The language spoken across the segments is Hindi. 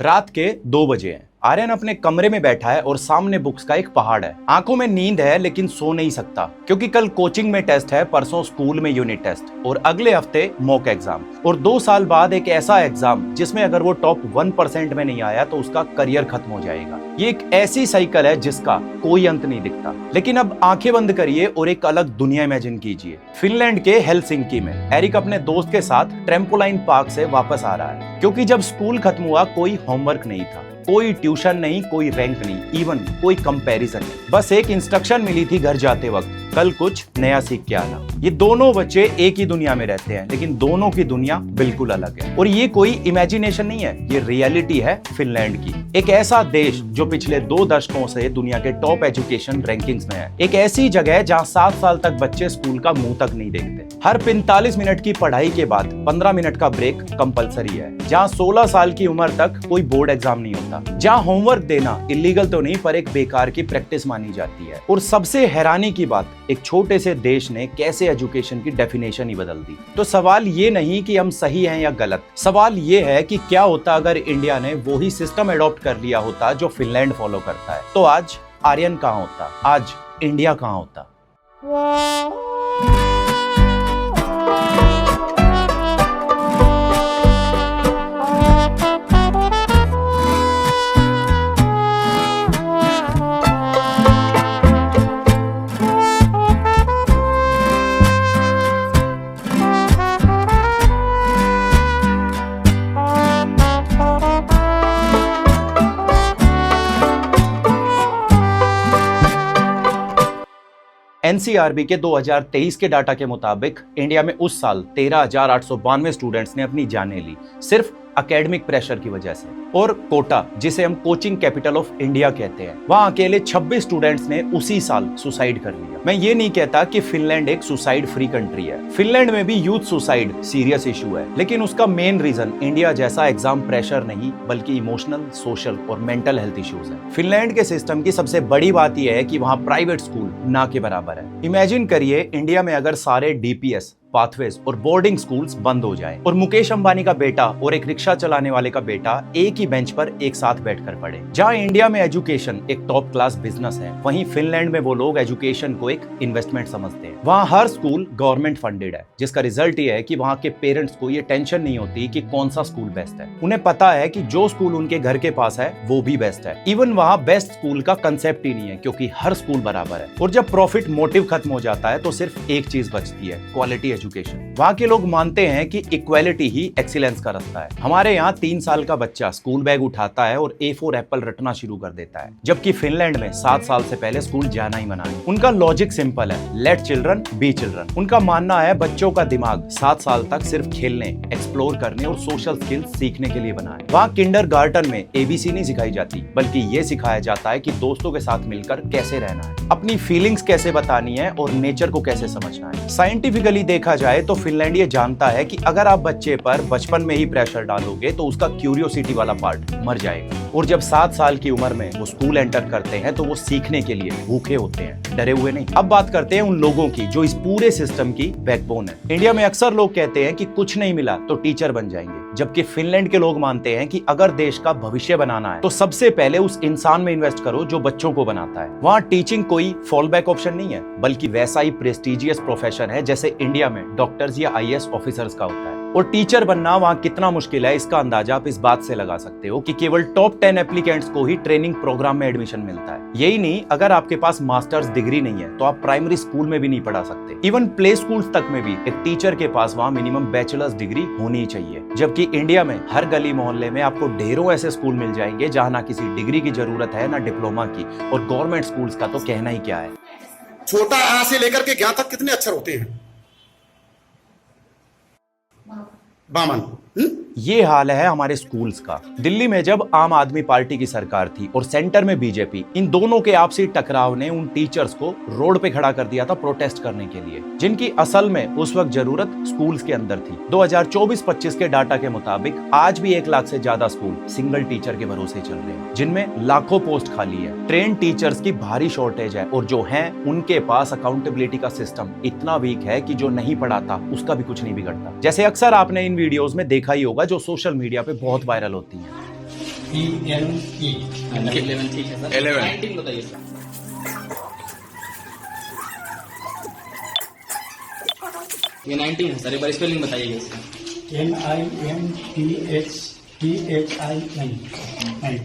रात के 2 बजे हैं। आर्यन अपने कमरे में बैठा है और सामने बुक्स का एक पहाड़ है। आंखों में नींद है लेकिन सो नहीं सकता क्योंकि कल कोचिंग में टेस्ट है, परसों स्कूल में यूनिट टेस्ट और अगले हफ्ते मॉक एग्जाम और 2 साल बाद एक ऐसा एग्जाम जिसमें अगर वो टॉप 1% में नहीं आया तो उसका करियर खत्म हो जाएगा। ये एक ऐसी साइकिल है जिसका कोई अंत नहीं दिखता। लेकिन अब आंखें बंद करिए और एक अलग दुनिया इमेजिन कीजिए। फिनलैंड के हेलसिंकी में एरिक अपने दोस्त के साथ ट्रैम्पोलाइन पार्क से वापस आ रहा है क्योंकि जब स्कूल खत्म हुआ कोई होमवर्क नहीं था, कोई ट्यूशन नहीं, कोई रैंक नहीं, इवन कोई कंपैरिजन नहीं। बस एक इंस्ट्रक्शन मिली थी घर जाते वक्त, कल कुछ नया सीख के आना। ये दोनों बच्चे एक ही दुनिया में रहते हैं लेकिन दोनों की दुनिया बिल्कुल अलग है और ये कोई इमेजिनेशन नहीं है, ये रियलिटी है फिनलैंड की। एक ऐसा देश जो पिछले 2 दशकों से दुनिया के टॉप एजुकेशन रैंकिंग्स में है। एक ऐसी जगह जहां 7 साल तक बच्चे स्कूल का मुंह तक नहीं देखते। हर 45 मिनट की पढ़ाई के बाद 15 मिनट का ब्रेक कंपलसरी है। जहां 16 साल की उम्र तक कोई बोर्ड एग्जाम नहीं होता। जहां होमवर्क देना इलीगल तो नहीं पर एक बेकार की प्रैक्टिस मानी जाती है। और सबसे हैरानी की बात, एक छोटे से देश ने कैसे एजुकेशन की डेफिनेशन ही बदल दी। तो सवाल ये नहीं कि हम सही हैं या गलत, सवाल ये है कि क्या होता अगर इंडिया ने वो ही सिस्टम एडॉप्ट कर लिया होता जो फिनलैंड फॉलो करता है। तो आज आर्यन कहां होता, आज इंडिया कहां होता। एनसीआरबी के 2023 के डाटा के मुताबिक इंडिया में उस साल 13,892 स्टूडेंट्स ने अपनी जानें ली, सिर्फ एकेडमिक प्रेशर की वजह से। और कोटा, जिसे हम कोचिंग कैपिटल ऑफ इंडिया कहते हैं, वहां अकेले 26 स्टूडेंट्स ने उसी साल सुसाइड कर लिया। मैं ये नहीं कहता कि फिनलैंड एक सुसाइड फ्री कंट्री है। फिनलैंड में भी यूथ सुसाइड सीरियस इशू है, लेकिन उसका मेन रीजन इंडिया जैसा एग्जाम प्रेशर नहीं बल्कि इमोशनल, सोशल और मेंटल हेल्थ इश्यूज है। फिनलैंड के सिस्टम की सबसे बड़ी बात यह है कि वहां प्राइवेट स्कूल ना के बराबर है। इमेजिन करिए इंडिया में अगर सारे डीपीएस, पाथवेज और बोर्डिंग स्कूल्स बंद हो जाएं और मुकेश अंबानी का बेटा और एक रिक्शा चलाने वाले का बेटा एक ही बेंच पर एक साथ बैठकर पढ़े। जहां इंडिया में एजुकेशन एक टॉप क्लास बिजनेस है, वहीं फिनलैंड में वो लोग एजुकेशन को एक इन्वेस्टमेंट समझते हैं। वहां हर स्कूल गवर्नमेंट फंडेड है, जिसका रिजल्ट ये है कि वहां के पेरेंट्स को ये टेंशन नहीं होती कि कौन सा स्कूल बेस्ट है। उन्हें पता है कि जो स्कूल उनके घर के पास है वो भी बेस्ट है। इवन वहां बेस्ट स्कूल का कंसेप्ट ही नहीं है क्योंकि हर स्कूल बराबर है। और जब प्रॉफिट मोटिव खत्म हो जाता है तो सिर्फ एक चीज बचती है, क्वालिटी एजुकेशन। वहां के लोग मानते हैं कि इक्वालिटी ही एक्सीलेंस का रास्ता है। हमारे यहाँ 3 साल का बच्चा स्कूल बैग उठाता है और A4 एप्पल रटना शुरू कर देता है, जबकि फिनलैंड में 7 साल से पहले स्कूल जाना ही मना है। उनका लॉजिक सिंपल है, लेट चिल्ड्रन बी चिल्ड्रन। उनका मानना है बच्चों का दिमाग 7 साल तक सिर्फ खेलने, एक्सप्लोर करने और सोशल स्किल्स सीखने के लिए बना है। वहाँ किंडरगार्टन में ABC नहीं सिखाई जाती बल्कि ये सिखाया जाता है कि दोस्तों के साथ मिलकर कैसे रहना है, अपनी फीलिंग्स कैसे बतानी है और नेचर को कैसे समझना है। साइंटिफिकली देखा जाए तो फिनलैंड ये जानता है कि अगर आप बच्चे पर बचपन में ही प्रेशर डालोगे तो उसका क्यूरियोसिटी वाला पार्ट मर जाएगा। और जब 7 साल की उम्र में वो स्कूल एंटर करते हैं तो वो सीखने के लिए भूखे होते हैं, डरे हुए नहीं। अब बात करते हैं उन लोगों की जो इस पूरे सिस्टम की बैकबोन है। इंडिया में अक्सर लोग कहते हैं कि कुछ नहीं मिला तो टीचर बन जाएंगे, जबकि फिनलैंड के लोग मानते हैं कि अगर देश का भविष्य बनाना है तो सबसे पहले उस इंसान में इन्वेस्ट करो जो बच्चों को बनाता है। वहाँ टीचिंग कोई फॉल बैक ऑप्शन नहीं है बल्कि वैसा ही प्रेस्टिजियस प्रोफेशन है जैसे इंडिया में डॉक्टर्स या IAS ऑफिसर्स का होता है। और टीचर बनना वहाँ कितना मुश्किल है इसका अंदाजा आप इस बात से लगा सकते हो कि केवल टॉप 10 एप्लीकेंट्स को ही ट्रेनिंग प्रोग्राम में एडमिशन मिलता है। यही नहीं, अगर आपके पास मास्टर्स डिग्री नहीं है तो आप प्राइमरी स्कूल में भी नहीं पढ़ा सकते। इवन प्ले स्कूल्स तक में भी एक टीचर के पास वहाँ मिनिमम बैचलर्स डिग्री होनी चाहिए, जबकि इंडिया में हर गली मोहल्ले में आपको ढेरों ऐसे स्कूल मिल जाएंगे जहाँ ना किसी डिग्री की जरूरत है ना डिप्लोमा की। और गवर्नमेंट स्कूल्स का तो कहना ही क्या है। छोटा आ से लेकर के ज्ञा तक कितने अक्षर होते हैं? बामन। ये हाल है हमारे स्कूल्स का। दिल्ली में जब आम आदमी पार्टी की सरकार थी और सेंटर में बीजेपी, इन दोनों के आपसी टकराव ने उन टीचर्स को रोड पे खड़ा कर दिया था प्रोटेस्ट करने के लिए, जिनकी असल में उस वक्त जरूरत स्कूल्स के अंदर थी। 2024-25 के डाटा के मुताबिक आज भी 1 लाख से ज्यादा स्कूल सिंगल टीचर के भरोसे चल रहे हैं, जिनमें लाखों पोस्ट खाली है। ट्रेन टीचर्स की भारी शॉर्टेज है और जो हैं उनके पास अकाउंटेबिलिटी का सिस्टम इतना वीक है कि जो नहीं पढ़ाता उसका भी कुछ नहीं बिगड़ता। जैसे अक्सर आपने इन वीडियोस में देखा ही होगा जो सोशल मीडिया पे बहुत वायरल होती हैं। ELE। 11 ठीक है सर। 11 19 बताइए सर। ये 19 है सर, एक बार स्पेलिंग बताइए इसका। NINTHIN।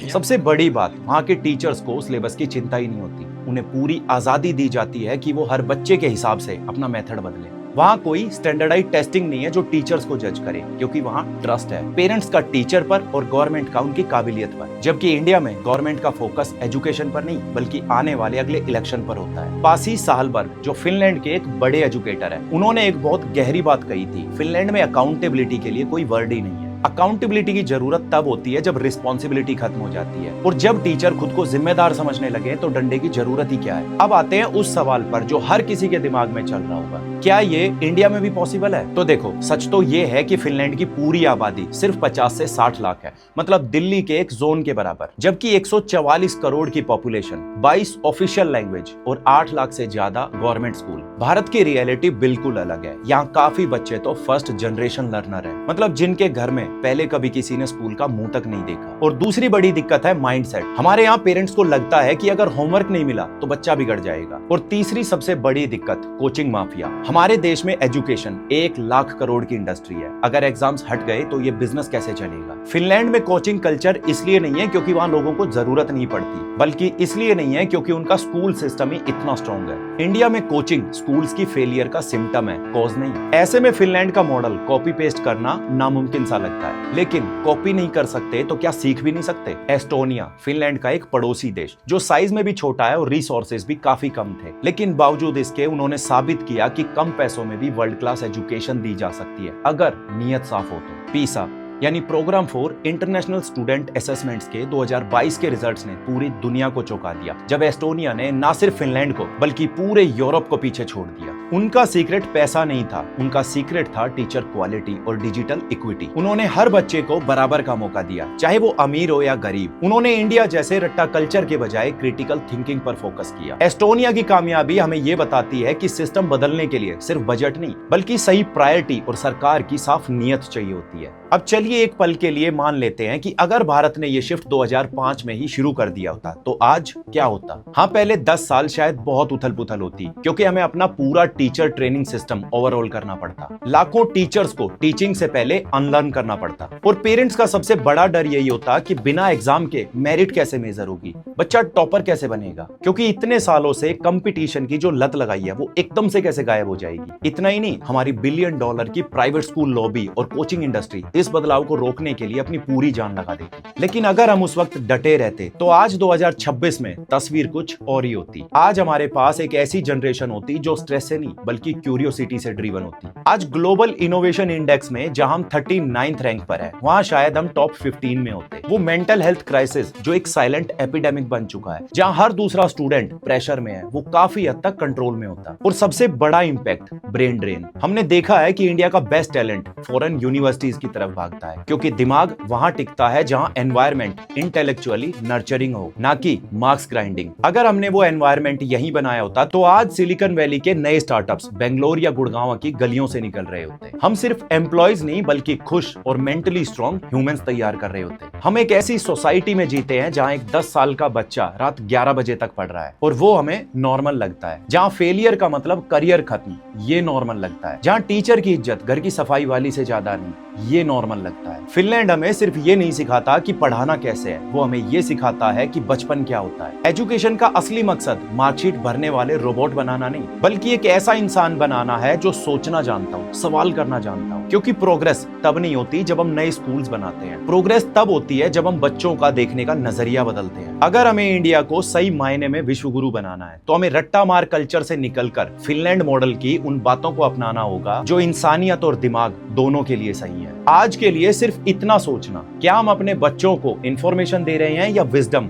सबसे बड़ी बात, वहाँ के टीचर्स को सिलेबस की चिंता ही नहीं होती। उन्हें पूरी आजादी दी जाती है कि वो हर बच्चे के हिसाब से अपना मेथड बदले। वहाँ कोई स्टैंडर्डाइज टेस्टिंग नहीं है जो टीचर्स को जज करे, क्योंकि वहाँ ट्रस्ट है पेरेंट्स का टीचर पर और गवर्नमेंट का उनकी काबिलियत पर। जबकि इंडिया में गवर्नमेंट का फोकस एजुकेशन पर नहीं बल्कि आने वाले अगले इलेक्शन पर होता है। पासी साहलबर्ग जो फिनलैंड के एक बड़े एजुकेटर है, उन्होंने एक बहुत गहरी बात कही थी। फिनलैंड में अकाउंटेबिलिटी के लिए कोई वर्ड ही नहीं है। अकाउंटेबिलिटी की जरूरत तब होती है जब रिस्पॉन्सिबिलिटी खत्म हो जाती है, और जब टीचर खुद को जिम्मेदार समझने लगे तो डंडे की जरूरत ही क्या है। अब आते हैं उस सवाल पर जो हर किसी के दिमाग में चल रहा होगा, क्या ये इंडिया में भी पॉसिबल है? तो देखो, सच तो ये है कि फिनलैंड की पूरी आबादी सिर्फ 50 से 60 लाख है, मतलब दिल्ली के एक जोन के बराबर, जबकि 144 करोड़ की पॉपुलेशन, 22 ऑफिशियल लैंग्वेज और 8 लाख से ज्यादा गवर्नमेंट स्कूल। भारत की रियलिटी बिल्कुल अलग है। यहाँ काफी बच्चे तो फर्स्ट जनरेशन लर्नर है, मतलब जिनके घर में पहले कभी किसी ने स्कूल का मुंह तक नहीं देखा। और दूसरी बड़ी दिक्कत है माइंडसेट। हमारे यहाँ पेरेंट्स को लगता है कि अगर होमवर्क नहीं मिला तो बच्चा बिगड़ जाएगा। और तीसरी सबसे बड़ी दिक्कत, कोचिंग माफिया। हमारे देश में एजुकेशन 1 लाख करोड़ की इंडस्ट्री है। अगर एग्जाम्स हट गए तो ये बिजनेस कैसे चलेगा? फिनलैंड में कोचिंग कल्चर इसलिए नहीं है क्योंकि वहाँ लोगों को जरूरत नहीं पड़ती, बल्कि इसलिए नहीं है क्योंकि उनका स्कूल सिस्टम ही इतना स्ट्रॉन्ग है। इंडिया में कोचिंग स्कूल्स की फेलियर का सिम्टम है, कॉज नहीं। ऐसे में फिनलैंड का मॉडल कॉपी पेस्ट करना नामुमकिन सा लगता है, लेकिन कॉपी नहीं कर सकते तो क्या सीख भी नहीं सकते? एस्टोनिया, फिनलैंड का एक पड़ोसी देश जो साइज में भी छोटा है और रिसोर्सेज भी काफी कम थे, लेकिन बावजूद इसके उन्होंने साबित किया कि कम पैसों में भी वर्ल्ड क्लास एजुकेशन दी जा सकती है अगर नीयत साफ हो तो। पीसा यानी programme for international student assessments के 2022 के रिजल्ट्स ने पूरी दुनिया को चौंका दिया, जब एस्टोनिया ने न सिर्फ फिनलैंड को बल्कि पूरे यूरोप को पीछे छोड़ दिया। उनका सीक्रेट पैसा नहीं था, उनका सीक्रेट था टीचर क्वालिटी और डिजिटल इक्विटी। उन्होंने हर बच्चे को बराबर का मौका दिया, चाहे वो अमीर हो या गरीब। उन्होंने इंडिया जैसे रट्टा कल्चर के बजाय क्रिटिकल थिंकिंग पर फोकस किया। एस्टोनिया की कामयाबी हमें ये बताती है कि सिस्टम बदलने के लिए सिर्फ बजट नहीं बल्कि सही प्रायोरिटी और सरकार की साफ नीयत चाहिए होती है। अब चलिए एक पल के लिए मान लेते हैं कि अगर भारत ने ये शिफ्ट 2005 में ही शुरू कर दिया होता तो आज क्या होता? हाँ, पहले 10 साल शायद बहुत उथल पुथल होती, क्योंकि हमें अपना पूरा टीचर ट्रेनिंग सिस्टम ओवरऑल करना पड़ता। लाखों टीचर्स को टीचिंग से पहले अनलर्न करना पड़ता, और पेरेंट्स का सबसे बड़ा डर यही होता कि बिना एग्जाम के मेरिट कैसे मेजर होगी, बच्चा टॉपर कैसे बनेगा, क्योंकि इतने सालों से कंपटीशन की जो लत लगाई है वो एकदम से कैसे गायब हो जाएगी। इतना ही नहीं, हमारी $1 बिलियन की प्राइवेट स्कूल लॉबी और कोचिंग इंडस्ट्री इस बदलाव को रोकने के लिए अपनी पूरी जान लगा देती। लेकिन अगर हम उस वक्त डटे रहते तो आज 2026 में तस्वीर कुछ और ही होती। आज हमारे पास एक ऐसी जनरेशन होती जो स्ट्रेस से नहीं बल्कि क्यूरियोसिटी से ड्रिवन होती। आज ग्लोबल इनोवेशन इंडेक्स में जहां हम 39th रैंक पर है, वहां शायद हम टॉप 15 में होते। वो मेंटल हेल्थ क्राइसिस जो एक साइलेंट एपिडेमिक बन चुका है, जहां हर दूसरा स्टूडेंट प्रेशर में है, वो काफी हद तक कंट्रोल में होता। और सबसे बड़ा इंपैक्ट, ब्रेन ड्रेन। हमने देखा है कि इंडिया का बेस्ट टैलेंट फॉरेन यूनिवर्सिटीज की तरफ भागता है, क्योंकि दिमाग वहां टिकता है जहां एनवायरनमेंट इंटेलेक्चुअली नर्चरिंग हो, ना कि मार्क्स ग्राइंडिंग। अगर हमने वो एनवायरनमेंट यहीं बनाया होता तो आज सिलिकॉन वैली के नए स्टार्टअप्स बेंगलोर या गुड़गांव की गलियों से निकल रहे होते। हम सिर्फ एम्प्लॉयज नहीं बल्कि खुश और मेंटली स्ट्रॉन्ग ह्यूमंस तैयार कर रहे होते। हम एक ऐसी सोसाइटी में जीते हैं जहां एक 10 साल का बच्चा रात 11 बजे तक पढ़ रहा है और वो हमें नॉर्मल लगता है। जहां फेलियर का मतलब करियर खत्म, ये नॉर्मल लगता है। जहां टीचर की इज्जत घर की सफाई वाली से ज्यादा नहीं, ये नॉर्मल लगता है। फिनलैंड हमें सिर्फ ये नहीं सिखाता कि पढ़ाना कैसे है, वो हमें ये सिखाता है कि बचपन क्या होता है। एजुकेशन का असली मकसद मार्कशीट भरने वाले रोबोट बनाना नहीं बल्कि एक ऐसा इंसान बनाना है जो सोचना जानता हो, सवाल करना जानता हो। क्योंकि प्रोग्रेस तब नहीं होती जब हम नए स्कूल्स बनाते हैं, प्रोग्रेस तब होती है जब हम बच्चों का देखने का नजरिया बदलते हैं। अगर हमें इंडिया को सही मायने में विश्व गुरु बनाना है तो हमें रट्टा मार कल्चर से निकलकर फिनलैंड मॉडल की उन बातों को अपनाना होगा जो इंसानियत और दिमाग दोनों के लिए सही है। आज के लिए सिर्फ इतना सोचना, क्या हम अपने बच्चों को इंफॉर्मेशन दे रहे हैं या विजडम?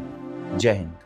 जय हिंद।